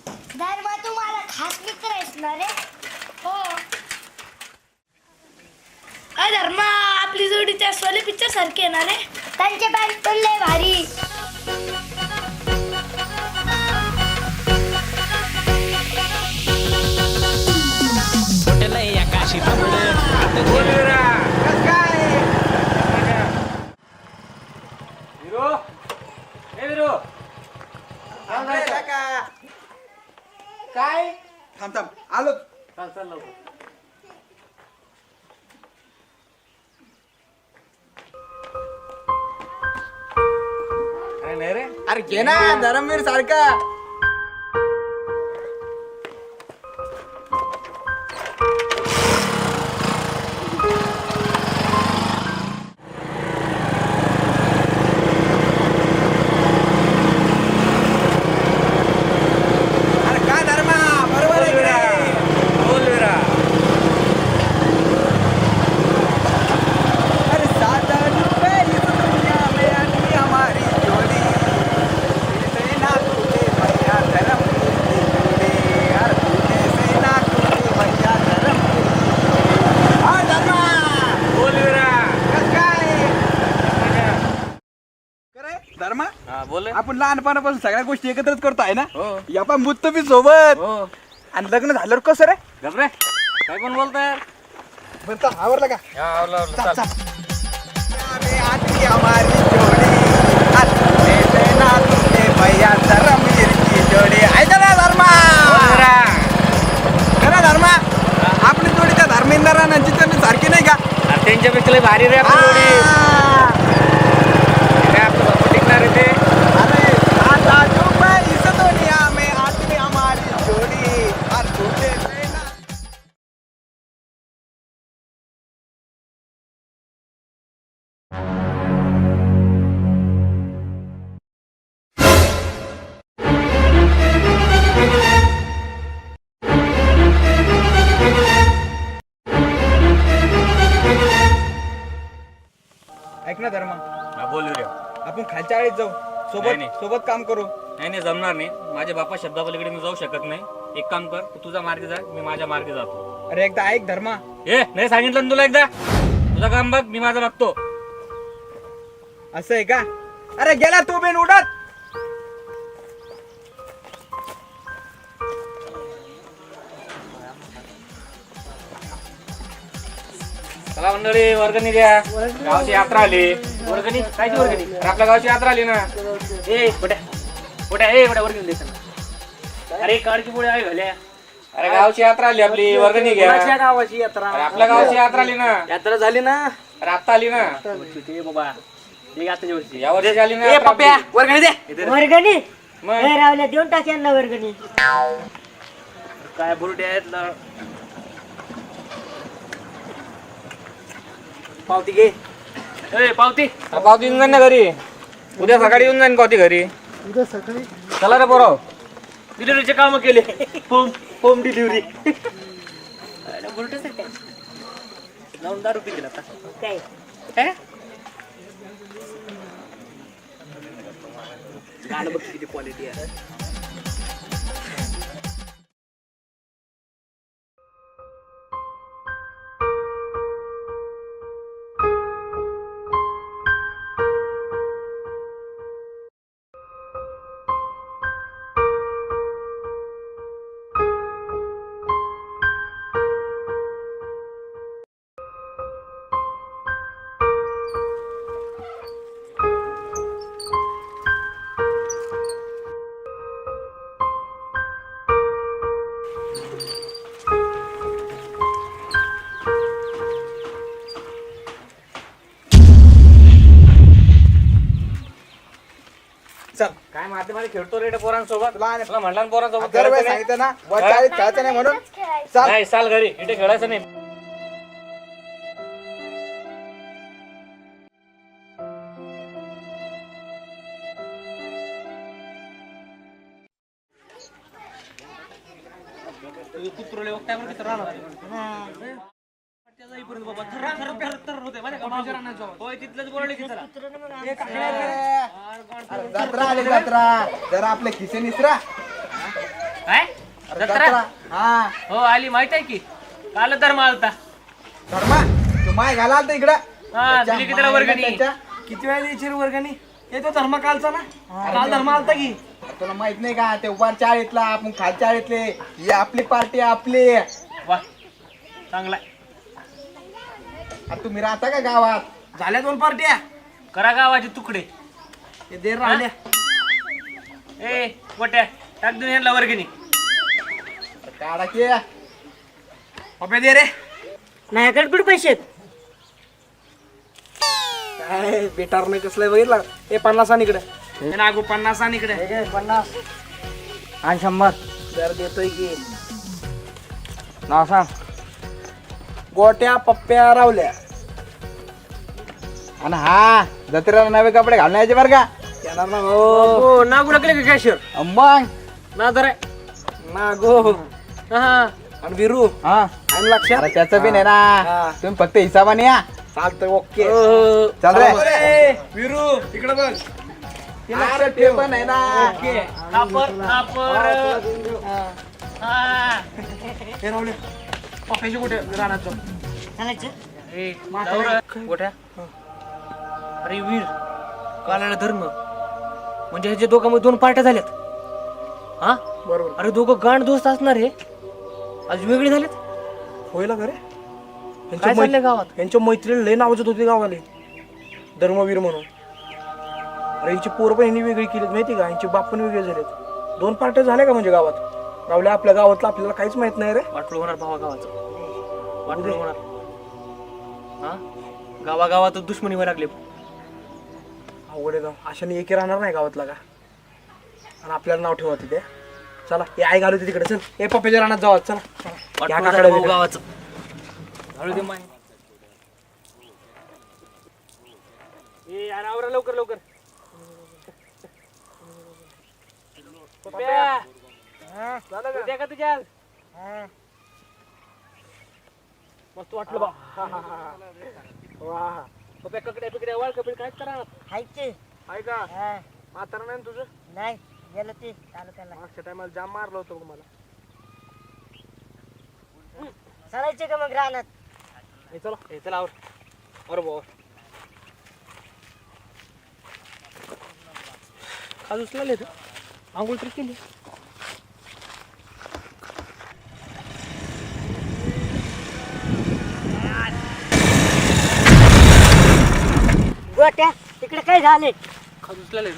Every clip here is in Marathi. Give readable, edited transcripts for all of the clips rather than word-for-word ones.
धर्मा तुम्हाला खास मित्र आहेस ना रे? हो. धर्मा आपली जोडी त्या सोले पिक्चर सारखी आहे ना रे? त्यांचे बँड पण लय भारी. आकाशी काय थांब थांब आलो. चल लवकर. काय नाही रे, अरे घे ना धरमवीर सारखा. आपण लहानपणापासून सगळ्या गोष्टी एकत्रच करतो आहे ना. या पण मुत्त बी सोबत. आणि लग्न झाल्यावर कसं रे? घबरे काय पण बोलताय. बरं आवरलं का? आवरलं. ऐका ना धर्मा. धर्मा आपली जोडी त्या धर्मेंद्रांची त्यांनी सारखी नाही का? त्यांच्यापेक्षा भारी रे आपली जोडी. आपलं बापू टिकणार आहे ते. ऐक ना धर्मा, बोल रे. आपण खालच्या आळीत जाऊ, नाही. सोबत काम करू. नाही जमणार नाही. माझ्या बापा शब्दापलीकडे मी जाऊ शकत नाही. एक काम कर, तू तुझा मार्ग जा, मी माझ्या मार्गे जातो. अरे एकदा ऐक धर्मा. नाही सांगितलं ना तुला एकदा. तुझं काम बघ, मी माझं बघतो. असं आहे का? अरे गेला तू बेन उडत. चला मंडळी, वर्गणी द्या. गावची यात्रा आली. वर्गणी कायची वर्गणी? अरे आपल्या गावची यात्रा आली ना. कुठे वर्गणी द्यायचं. अरे काळची पुढे आहे घाल्या. अरे गावची यात्रा आली आपली, वर्गणी घ्या. गावाची यात्रा? अरे आपल्या गावची यात्रा आली ना. यात्रा झाली ना. अरे आता आली ना. बाबा यात्रेच्या वर्षी या वर्षी आली ना. पप्प्या वर्गणी दे. वर्गणी मग रावल्या देऊन टाक यांना वर्गणी. काय बुरटे आहेत. पावती घे. पावती पावती येऊन जाईन ना घरी. उद्या सकाळी येऊन जाईन पावती घरी. उद्या सकाळी चला रे पोराव. डिलिव्हरीचे काम केले. Home delivery. बुरटच आहे जाऊन 10 रुपये दिला काय? गाणं बघ किती क्वालिटी आहे. काय माध्यमाने खेळतो रे पोरांसोबत. लहान तुला म्हणला पोरांसोबत सांगितलं ना वर चाळीत खेळायचं नाही म्हणून. चाल. नाही चाल घरी. इथे खेळायचं नाही. कुत्रोले वक्तावर किती राहणार. बाबा होय तिथलंच बोलले की चला. जत्रा आली जत्रा. जरा आपले खिसे निसरा. काय जत्रा हा हो आली माहित आहे की काल धर्म आलता धर्मा तू माय घाला आलता इकडं हा दिली की त्याला वर्गणी किती वेळा द्यायची रे वर्गणी हे तो धर्म कालचा ना काल धर्म आलता की तुला माहित नाही का ते वर चाळीतला आपण खाल चाळीतले ही आपली पार्टी आपली वा चांगला तुम्ही राहता का गावात झाल्या 2 पार्ट्या करा गावाचे तुकडे हे देर राहिल्या ए गोट्या टाक देऊन यांना वर्गणी काढा की पप्या दे रे माझ्याकडे कुठे पैसे आहेत? काय बेटार नाही कसलं बघितलं हे 50 आणि इकडे हे नागू 50 आणि इकडे 50 आणि 100 जर देतोय की नाव सांग गोट्या पप्प्या रावल्या आणि हा जत्रेला नवे कपडे घालण्याचे बरं का येणार ना हो नागू लागले का कॅशियर मग ना तर नागो हा आणि विरू हा आणि लक्षात अरे त्याचं बी नाही ना तुम्ही फक्त हिसाबाने या चालतंय ओके चाल रे विरू इकडे बघ अरे ते पण आहे ना कापर कापर हा हे रावले पप्प्याची कुठे राहणार जाऊ चालायचं ए गोट्या अरे वीर कालाला धर्म म्हणजे ह्याच्या दोघांमध्ये 2 पार्ट्या झाल्यात हा बरोबर अरे दोघं गांड दोस्त असणार हे आज वेगळे झालेत होईल का रे काय चाललंय गावात यांच्या मैत्रीला लय नावाजत होते गावाले धर्मवीर म्हणून अरे यांची पोरं पण यांनी वेगळी केलीत माहिती का यांचे बाप पण वेगळे झालेत 2 पार्ट्या झाल्या का म्हणजे गावात रावल्या आपल्या गावातलं आपल्याला काहीच माहित नाही रे वाटलं होणार भावा गावाचं वाटलं होणार हा गावागावात दुश्मनी व्हायला लागले अवघड आहे गाव अशाने एकी राहणार नाही गावातला का आणि आपल्याला नाव ठेवा तिथे चला हे आई घालू तिकडे चल हे पप्प्याच्या रानात जाऊ चला वाटलं या होणार काकाला भाऊ दिलं. गावाचं घालू दे माय ए यार आवरा लवकर लवकर पप्प्या उद्या का तुझ्या मस्त वाटलं बा वाह पप्प्या ककड्या पिकड्या वाळ कपडे काय करा खायचे आहे का म्हातारा नाही ना तुझं नाही गेलं ते तालुक्याला मागच्या टायमाला जाम मारलं होतं बघ मला चालायचे का मग रानात? हे चला हे चला आवर अरे भाऊ खास उचलाले तू आंघोळ तर केली गोट्या तिकडे काय झाले? खास उचलाले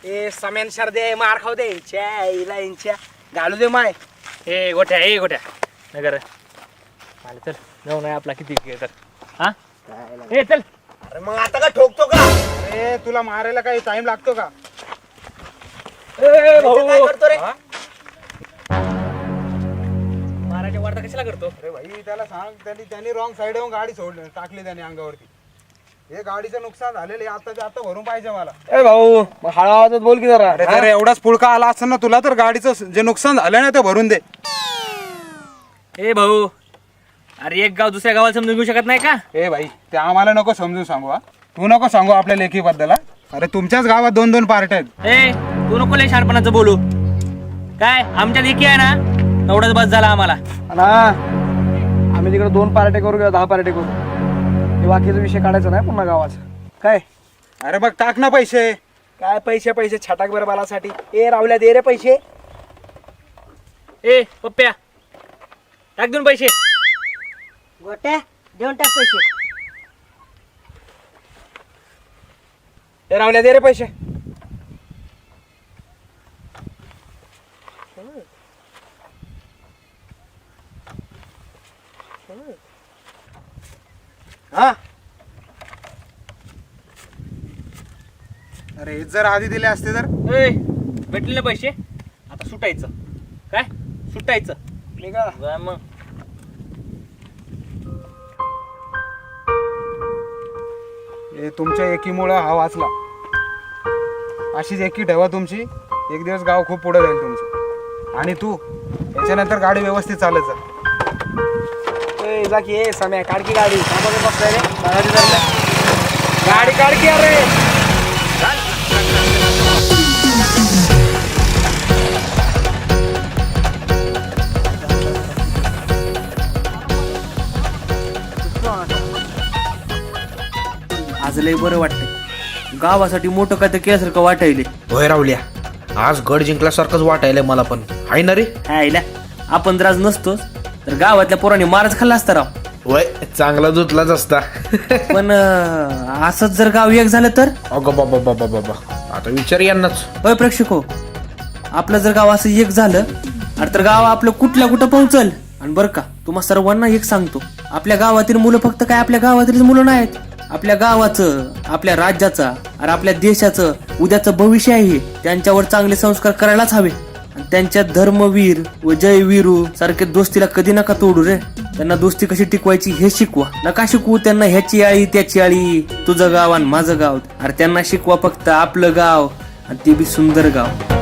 ए समेन शरदे मार खाऊ दे यांच्या घालू दे माय ए गोट्या नगर चालेल चल जाऊ नाही आपला किती तर हा ए चल अरे मग आता का ठोकतो का अरे तुला मारायला काही टाइम लागतो का ए भाऊ काय करतो रे महाराजा वार्ता कशाला करतो अरे भाई त्याला सांग त्यांनी रॉंग साईड येऊन गाडी सोडली टाकली त्याने अंगावरती हे गाडीचं नुकसान झालेलं आता भरून पाहिजे मला ए भाऊ मग हळू आवाजात बोल की जरा अरे जर एवढाच पुळका आला असं ना तुला तर गाडीचं जे नुकसान झालं ना ते भरून दे ए भाऊ अरे एक गाव दुसऱ्या गावाला समजून घेऊ शकत नाही का ए भाई ते आम्हाला नको समजून सांगू हा तू नको सांगू आपल्या लेखीबद्दल हा. अरे तुमच्याच गावात 2-2 पार्ट्या आहेत ए तू नको लय शहाणपणाचं बोलू काय आमच्या देखी आहे ना एवढाच बस झाला आम्हाला ना आम्ही तिकडे 2 पार्ट्या करू किंवा 10 पार्ट्या करू हे बाकीचा विषय काढायचा नाही पुन्हा गावाचा काय अरे मग टाक ना पैसे काय पैसे छटाक बरं बालासाठी ए रावल्या दे रे पैसे ए पप्प्या टाक देऊन पैसे गोट्या देऊन टाक पैसे. ए रावल्या दे रे पैसे हा अरे हे जर आधी दिले असते तर ए भेटले ना पैसे आता सुटायचं काय सुटायचं निघा जा मग हे तुमच्या एकीमुळं हा वाचला अशीच एकी ठेवा तुमची एक दिवस गाव खूप पुढे जाईल तुमचं आणि तू याच्यानंतर गाडी व्यवस्थित चालत जा ए जा की ए सम्या काढ की गाडी थांबा बसताय रे गाडी धरल्या. गाडी काढ की अरे लय बरं वाटतंय. गावासाठी मोठं काय तर केल्यासारखं वाटायले. होय रावल्या, आज गड जिंकल्यासारखंच वाटायलंय मला पण. हाय ना रे? हायला, आपण जर आज नसतोच तर गावातल्या पोरांनी मारच खाल्ला असता राव. वय चांगला धुतलाच असता. पण असंच जर गाव एक झालं तर? अगं बाबा बाबा बाबा, आता विचार यांनाच. होय प्रेक्षक हो, आपलं जर गाव असं एक झालं तर गाव आपलं कुठल्या कुठं पोहोचल. आणि बरं का, तुम्हा सर्वांना एक सांगतो, आपल्या गावातील मुलं फक्त काय आपल्या गावातीलच मुलं नाहीत. आपल्या गावाचं, आपल्या राज्याचं आणि आपल्या देशाचं उद्याचं भविष्य आहे. त्यांच्यावर चांगले संस्कार करायलाच हवे. आणि त्यांच्या धर्मवीर व जयवीरू सारखे दोस्तीला कधी नका तोडू रे. त्यांना दोस्ती कशी टिकवायची हे शिकवा. नका शिकवू त्यांना ह्याची आळी त्याची आळी, तुझं गाव आणि माझं गाव. अरे त्यांना शिकवा फक्त आपलं गाव, आणि ते बी सुंदर गाव.